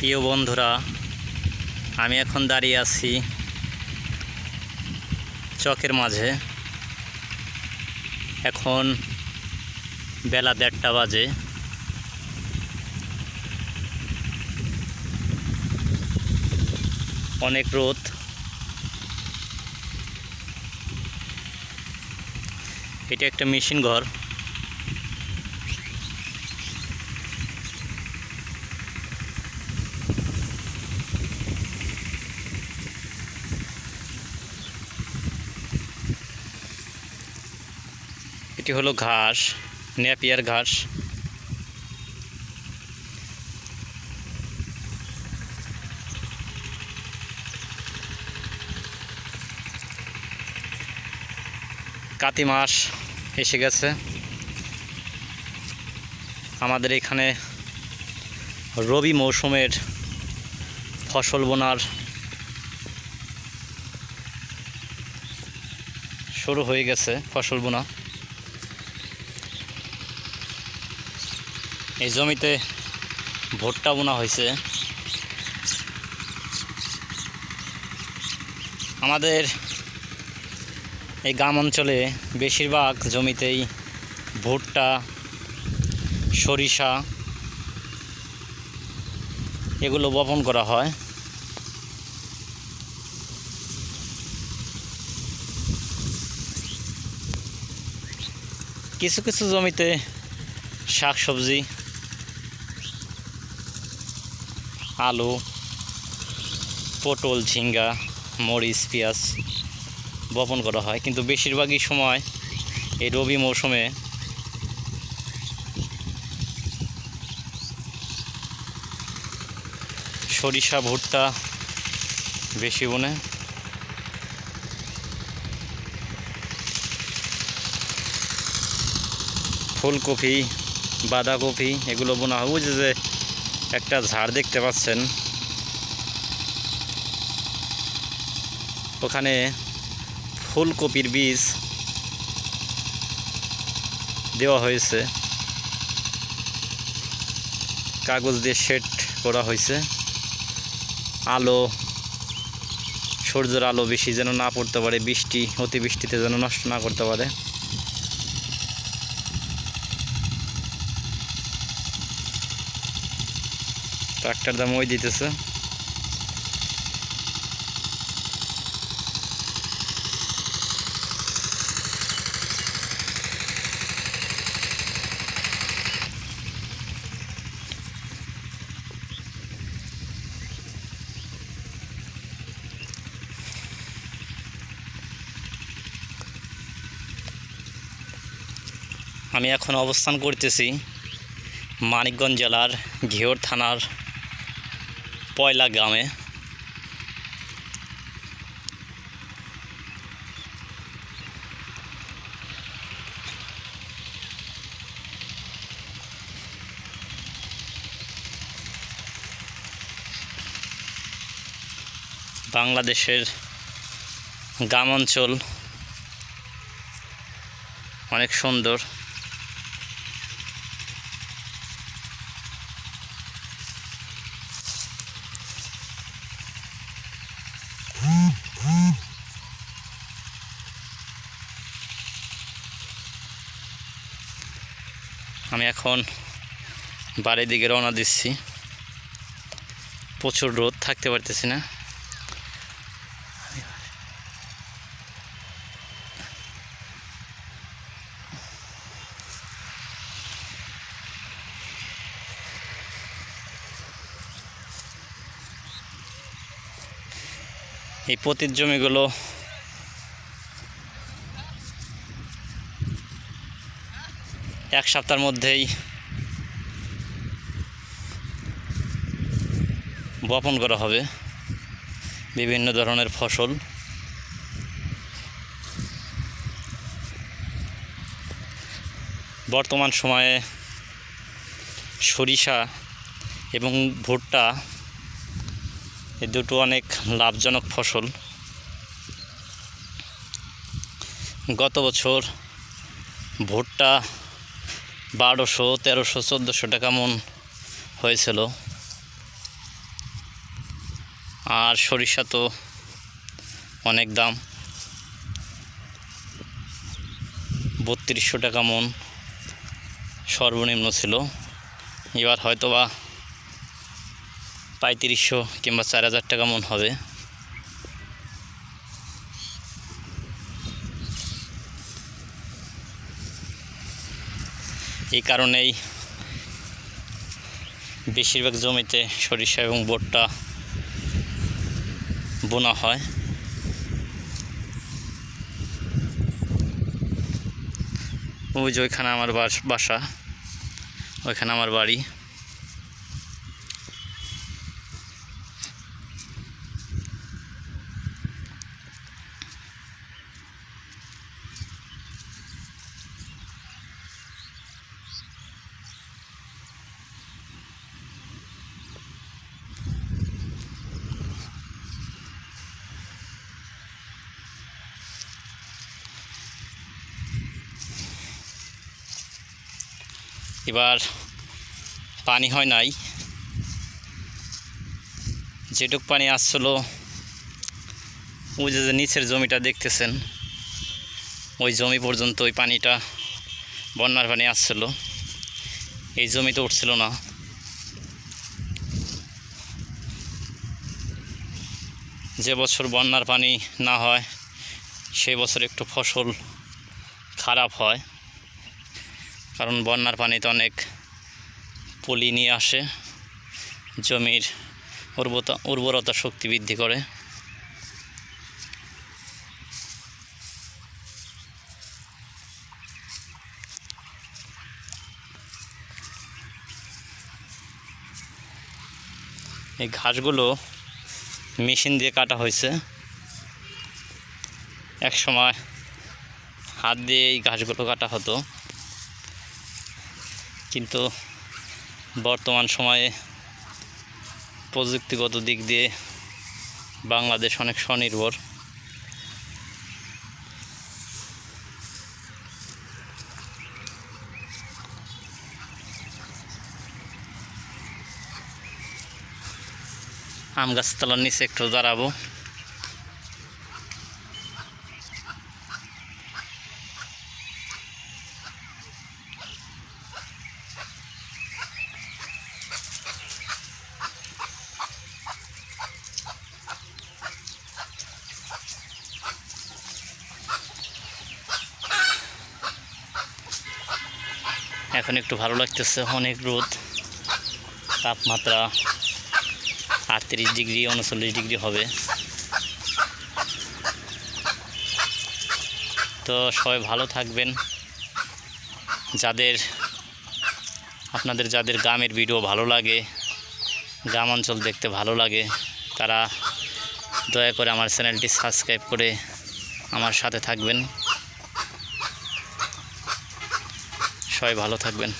প্রিয় বন্ধুরা, আমি এখন দাঁড়িয়ে আছি চকের মাঝে। এখন বেলা 1:30 বাজে। অনেক রোদ। এটা একটা মেশিন ঘর। এটি হলো ঘাস, নেপিয়ার ঘাস। কাতি মাস এসে গেছে। আমাদের এখানে রবি মৌসুমের ফসল বোনার শুরু হয়ে গেছে। ফসল বোনা এই জমিতে ভুট্টা বোনা হয়েছে। আমাদের এই গ্রাম অঞ্চলে বেশিরভাগ জমিতেই ভুট্টা, সরিষা এগুলো বপন করা হয়। কিছু কিছু জমিতে শাকসবজি, আলু, পটল, ঝিঙ্গা, মরিচ, পেঁয়াজ বপন করা হয়। কিন্তু বেশিরভাগই সময় এই রবি মৌসুমে সরিষা, ভুট্টা বেশি বোনে। ফুলকপি, বাঁধাকপি এগুলো বোনা হয়। বুঝে যে একটা ঝাড় দেখতে পাচ্ছেন, ওখানে ফুলকপির বীজ দেওয়া হয়েছে, কাগজ দিয়ে সেট করা হয়েছে। আলো, সূর্যের আলো বেশি যেন না পড়তে পারে, অতিবৃষ্টিতে যেন নষ্ট না করতে পারে। ট্রাক্টর দাম ওই দিতেছে। আমি এখন অবস্থান করতেছি মানিকগঞ্জ জেলার ঘিওর থানার পয়লা গ্রামে। বাংলাদেশের গ্রাম অঞ্চল অনেক সুন্দর। আমি এখন বাড়ির দিকে রওনা দিচ্ছি। প্রচুর রোদ, থাকতে পারতেছি না। এই পতিত জমিগুলো এক সপ্তাহের মধ্যেই বপন করা হবে বিভিন্ন ধরনের ফসল। বর্তমান সময়ে সরিষা এবং ভুট্টা এই দুটো অনেক লাভজনক ফসল। গত বছর ভুট্টা 1200, 1300, 1400 টাকা মন হয়েছিল। আর সরিষা তো অনেক দাম, 3200 টাকা মন সর্বনিম্ন ছিল, এবার হয়তো বা 3500 কিংবা 4000 টাকা মন হবে। এই কারণেই বেশিরভাগ জমিতে সরিষা এবং ভুট্টা বোনা হয়। ওই যে ওইখানে আমার বাসা, ওইখানে আমার বাড়ি। এবার পানি হয় নাই, যেটুক পানি আসছিল ওই যে নিচের জমিটা দেখতেছেন, ওই জমি পর্যন্ত ওই পানিটা বন্যার পানি আসছিল, এই জমিতে উঠছিল না। যে বছর বন্যার পানি না হয় সেই বছর একটু ফসল খারাপ হয়, কারণ বন্যার পানিতে অনেক পলি নিয়ে আসে, জমির উর্বরতা শক্তি বৃদ্ধি করে। এই ঘাসগুলো মেশিন দিয়ে কাটা হয়েছে, এক সময় হাত দিয়ে এই ঘাসগুলো কাটা হতো, কিন্তু বর্তমান সময়ে প্রযুক্তিগত দিক দিয়ে বাংলাদেশ অনেক স্বনির্ভর। আম গাছতলার নিচে একটু দাঁড়াবো। এখন একটু ভালো লাগতেছে, অনেক রোদ, তাপমাত্রা 38 ডিগ্রি 39 ডিগ্রি হবে। তো সবাই ভালো থাকবেন। আপনাদের যাদের গ্রামের ভিডিও ভালো লাগে, গ্রাম অঞ্চল দেখতে ভালো লাগে, তারা দয়া করে আমার চ্যানেলটি সাবস্ক্রাইব করে আমার সাথে থাকবেন। সবাই ভালো থাকবেন।